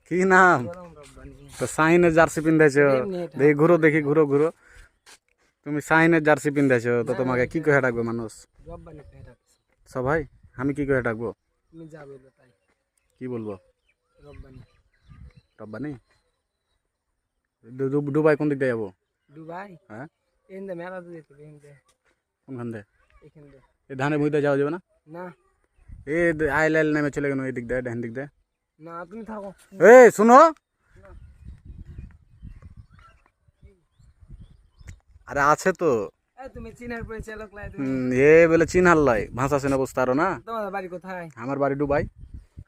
কি নাম? তো শাহিনের জার্সি পিন্ধাইছো, দেখি ঘুরো, দেখি ঘুরো ঘুরো। তুমি শাহিনের জার্সি পিন্ধাইছো, তো তোমাকে কি কহে ডাকবো মানুষ সবাই? আমি কি কহে ডাকবো? কি বলবো? রব্বানি। দুবাই কোন দিক দিয়ে যাবো? দুবাই? হ্যাঁ, মেলা তো যেতে কোনখান দিয়ে? এখান দিয়ে। এই ধানের ভুঁইতে যাওয়া যাবে না? না এই আইল আইল নেমে চলে গেল এই দিক দিয়ে, ডান দিক দিয়ে। না, তুমি থাকো। এই শুনো, আরে আছে তো। তুমি চিনার পরিচয় লোক লাই। এ বলে চিনহার লাই, ভাষা শুনে বুঝতে পারো না? তোমার বাড়ি কোথায়? আমার বাড়ি দুবাই।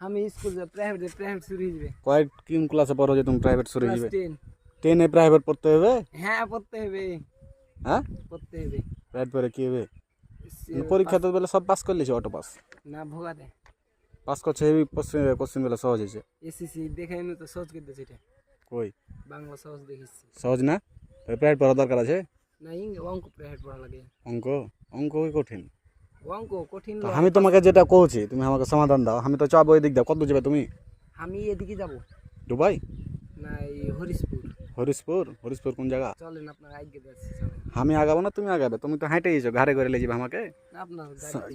আমি স্কুল প্রাইভেট শুরু হয়ে যাবে। কয় কোন ক্লাসে পড়ো যে তুমি প্রাইভেট শুরু হয়ে যাবে? 10 10 প্রাইভেট পড়তে হবে? হ্যাঁ পড়তে হবে। হ্যাঁ পড়তে হবে। প্রাইভেট পড়ে কি হবে? পরীক্ষা তো বলে সব পাস করলিছে, অটো পাস। না ভোগাতে পাস করছে, হেভি কোশ্চেন বলে সহজ হয়েছে। এসএসসি দেখাই না তো সহজ করে দিয়েছে এটা। কই বাংলা সহজ দেখিছি। সহজ না? প্রাইভেট পড়া দরকার আছে? না অঙ্ক প্রাইভেট পড়া লাগে। অঙ্ক? অঙ্ক কি কঠিন? অঙ্ক কঠিন। আমি তোমাকে যেটা কইছি তুমি আমাকে সমাধান দাও। আমি তো চাপ ওই দিক দাও, কত যাবে তুমি? আমি এদিকে যাব। দুবাই না এই হরিশপুর। হরিশপুর? হরিশপুর কোন জায়গা? চলেন আপনার আগে যাচ্ছি। আমি আগাবো না তুমি আগাবে? তুমি তো হাঁটে গেছো, ঘাড়ে করে লেজিবে আমাকে। আপনার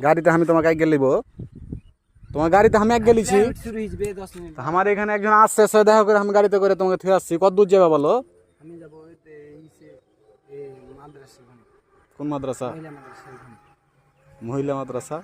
গাড়িতে আমি তোমাকে আগে লিব, তোমার গাড়িতে আমি আগে লিছি। শুরু হয়ে যাবে 10 মিনিট। আমার এখানে একজন আসছে, সে দেখা করে আমি গাড়িতে করে তোমাকে থুয়ে আসছি। কত দূর যাবে বলো? আমি যাব ওইতে মাদ্রাসা। কোন মাদ্রাসা? মহিলা মাদ্রাসা। মহিলা মাদ্রাসা?